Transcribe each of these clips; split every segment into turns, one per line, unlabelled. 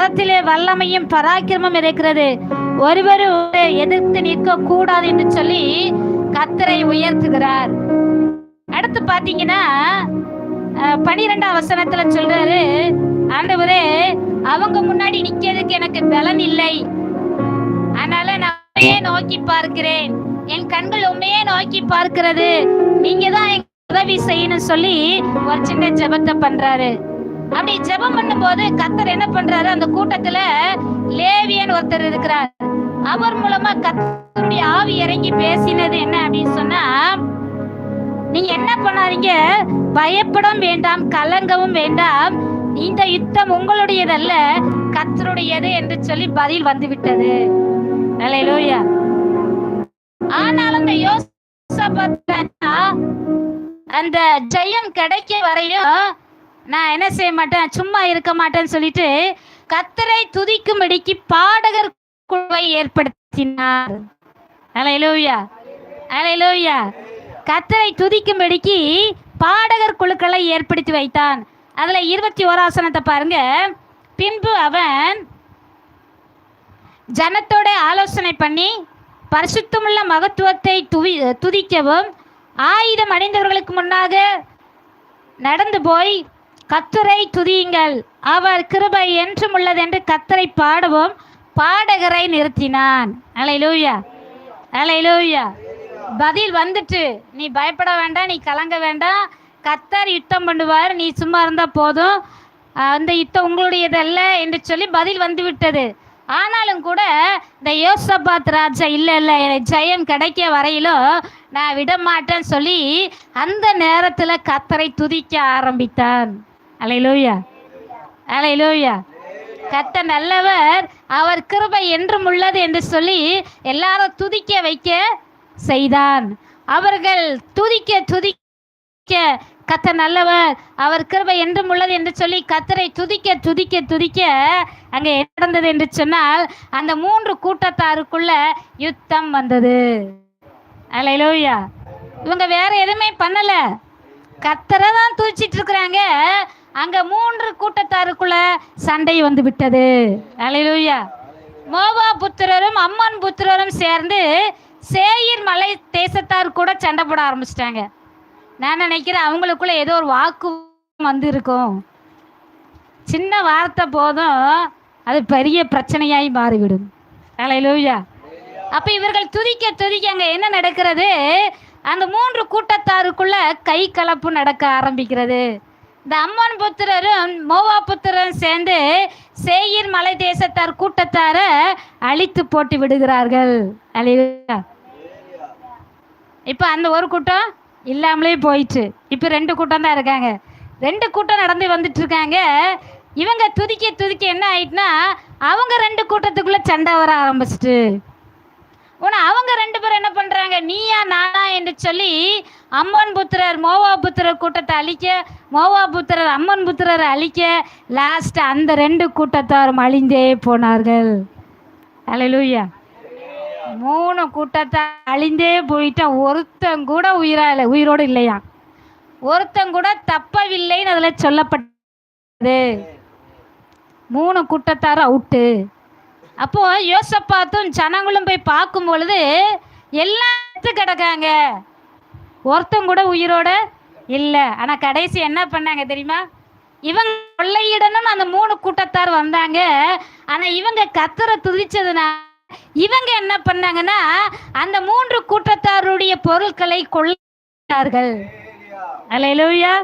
கரத்திலே வல்லமையும் பராக்கிரமும் இருக்கிறது, ஒருவரும் எதிர்த்து நிற்க கூடாது என்று சொல்லி கர்த்தரை உயர்த்துகிறார். அடுத்து பாத்தீங்கன்னா 12ஆம் வசனத்துல சொல்றாரு, ஆண்டவரே அவங்க முன்னாடி நிக்கிறதுக்கு எனக்கு பலன் இல்லை, அதனால நான் உண்மையே நோக்கி பார்க்கிறேன், என் கண்கள் உண்மையே நோக்கி பார்க்கிறது, நீங்க தான் எனக்கு உதவி செய்யணும் சொல்லி ஒரு சின்ன ஜெபத்தை பண்றாரு. அப்படி ஜெபம் பண்ணும் போது கர்த்தர் என்ன பண்றாரு, அந்த கூட்டத்துல லேவியன் ஒருத்தர் இருக்கிறார். அவர் மூலமா கர்த்தருடைய ஆவி இறங்கி பேசினது என்ன அப்படின்னு சொன்னா, நீங்க என்ன பண்ணாதீங்க, பயப்படவும் வேண்டாம், கலங்கவும் வேண்டாம், இந்த யுத்தம் உங்களுடையதல்ல கர்த்தருடையது என்று சொல்லி பதில் வந்து விட்டது. அல்லேலூயா. ஆனாலும் அந்த யோசபாத் அந்த ஜெயம் கிடைக்க வரையும் நான் என்ன செய்ய மாட்டேன், சும்மா இருக்க மாட்டேன்னு சொல்லிட்டு கர்த்தரை துதிக்கும்படிக்கு பாடகர் குழுவை ஏற்படுத்தினார். அல்லேலூயா, அல்லேலூயா. கர்த்தரை துதிக்கும்படிக்கு பாடகர் குழுக்களை ஏற்படுத்தி வைத்தான். அதுல 21 வசனத்தை பாருங்க. பின்பு அவன் ஜனத்தோட ஆலோசனை பண்ணி பரிசுத்தமுள்ள மகத்துவத்தை துதிக்கவும் ஆயுதம் அணிந்தவர்களுக்கு முன்னாக நடந்து போய் கர்த்தரை துதியுங்கள், அவர் கிருபை என்றும் உள்ளது என்று கர்த்தரை பாடவும் பாடகரை நிறுத்தினான். அல்லேலூயா, அல்லேலூயா. பதில் வந்துட்டு, நீ பயப்பட வேண்டாம், நீ கலங்க வேண்டாம், கர்த்தர் யுத்தம் பண்ணுவார், நீ சும்மா இருந்தா போதும், அந்த யுத்தம் உங்களுடையதல்ல என்று சொல்லி பதில் வந்து விட்டது. ஆனாலும் கூட இந்த யோசபாத் ராஜா இல்லை எனக்கு ஜெயம் கிடைக்க வரையிலும் நான் விட மாட்டேன்னு சொல்லி அந்த நேரத்துல கர்த்தரை துதிக்க ஆரம்பித்தான். அல்லேலூயா, அல்லேலூயா. கர்த்தர் நல்லவர், அவர் கிருபை என்றும் உள்ளது என்று சொல்லி எல்லாரும் துதிக்க வைக்க செய்தான். அவர்கள் துதிக்க துதிக்க கர்த்தர் நல்லவர், அவர் கிருபை என்றும் உள்ளது என்று சொல்லி கர்த்தரை துதிக்க துதிக்க துதிக்க அங்கே என்ன நடந்தது என்று சொன்னால், அந்த 3 கூட்டத்தாருக்குள்ள யுத்தம் வந்தது. அல்லேலூயா. இவங்க வேற எதுவுமே பண்ணல, கர்த்தரை தான் துதிச்சிட்டு இருக்கிறாங்க. அங்க 3 கூட்டத்தாருக்குள்ள சண்டை வந்து விட்டது. அல்லேலூயா. மோவாப் புத்திரரும் அம்மோன் புத்திரரும் சேர்ந்து சேயீர் மலை தேசத்தார் கூட சண்டை போட ஆரம்பிச்சிட்டாங்க. நான் நினைக்கிறேன் அவங்களுக்குள்ள ஏதோ ஒரு வாக்கு வந்து இருக்கும். சின்ன வார்த்தை போதும் அது பெரிய பிரச்சனையாய் மாறிவிடும். அல்லேலூயா. அப்ப இவர்கள் துதிக்க துதிக்க அங்க என்ன நடக்கிறது, அந்த 3 கூட்டத்தாருக்குள்ள கை கலப்பு நடக்க ஆரம்பிக்கிறது. இந்த அம்மோன் புத்திரரும் மோவாப் புத்திரரும் சேர்ந்து சேயீர் மலை தேசத்தார் கூட்டத்தார அழித்து போட்டு விடுகிறார்கள். அல்லேலூயா. இப்ப அந்த ஒரு கூட்டம் இல்லாமலே போயிட்டு இப்ப 2 கூட்டம் தான் இருக்காங்க. 2 கூட்டம் நடந்து வந்துட்டு இருக்காங்க. இவங்க துதிக்க துதிக்க என்ன ஆயிட்டுனா, அவங்க 2 கூட்டத்துக்குள்ள சண்டை வர ஆரம்பிச்சிட்டு, அவங்க 2 பேரும் என்ன பண்றாங்க, நீயா நானா என்று சொல்லி அம்மோன் புத்திரர் மோவாப் புத்திரர் கூட்டத்தை அழிக்க, மோவாப் புத்திரர் அம்மோன் புத்திரரை அழிக்க, லாஸ்ட் அந்த 2 கூட்டத்தாரும் அழிந்தே போனார்கள். அல்லேலூயா. 3 கூட்டத்தை அழிந்தே போயிட்டா, ஒருத்தன் கூட உயிரோடு இல்லையா, ஒருத்தன் கூட தப்பவில்லைன்னு அதுல சொல்லப்பட்டது. 3 கூட்டத்தாரும் அவுட்டு. அப்போ யோசபாத்தும் ஜனங்களும் போய் பார்க்கும் பொழுது எல்லாத்துக்கும் கிடக்காங்க, ஒருத்தன் கூட உயிரோட இல்லை. ஆனா கடைசி என்ன பண்ணாங்க தெரியுமா, இவங்க கொள்ளையிடணும்னு அந்த 3 கூட்டத்தார் வந்தாங்க. ஆனா இவங்க கர்த்தரை துதிச்சதுனா இவங்க என்ன பண்ணாங்கன்னா, அந்த 3 கூட்டத்தாருடைய பொருட்களை கொள்ளையிட்டார்கள். அல்லேலூயா.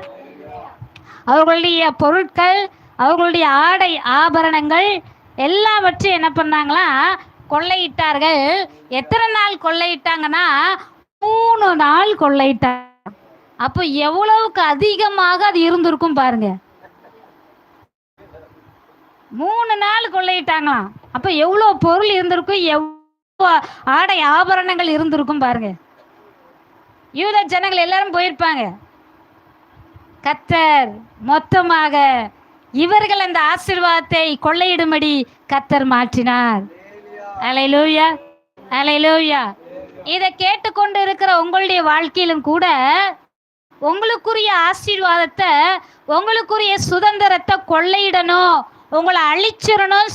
அவர்களுடைய பொருட்கள், அவர்களுடைய ஆடை ஆபரணங்கள் எல்லாவற்றையும் என்ன பண்ணாங்களா, கொள்ளையிட்டார்கள். எத்தனை நாள் கொள்ளையிட்டாங்கன்னா 3 நாள் கொள்ளையிட்டாங்க. அப்போ எவ்வளவுக்கு அதிகமாக அது இருந்திருக்கும் பாருங்க. 3 நாள் கொள்ளையிட்டாங்களாம். அப்ப எவ்வளவு பொருள் இருந்திருக்கும், எவ்வளவு ஆடை ஆபரணங்கள் இருந்திருக்கும் பாருங்க. யூத ஜனங்கள் எல்லாரும் போயிருப்பாங்க. கர்த்தர் மொத்தமாக இவர்கள் அந்த ஆசீர்வாதத்தை கொள்ளையிடும்படி கர்த்தர் மாற்றினார். அல்லேலூயா, அல்லேலூயா. இதை கேட்டுக்கொண்டு இருக்கிற உங்களுடைய வாழ்க்கையிலும் கூட உங்களுக்குரிய ஆசீர்வாதத்தை, உங்களுக்குரிய சுதந்திரத்தை கொள்ளையிடணும், உங்களை அழிச்சிடணும்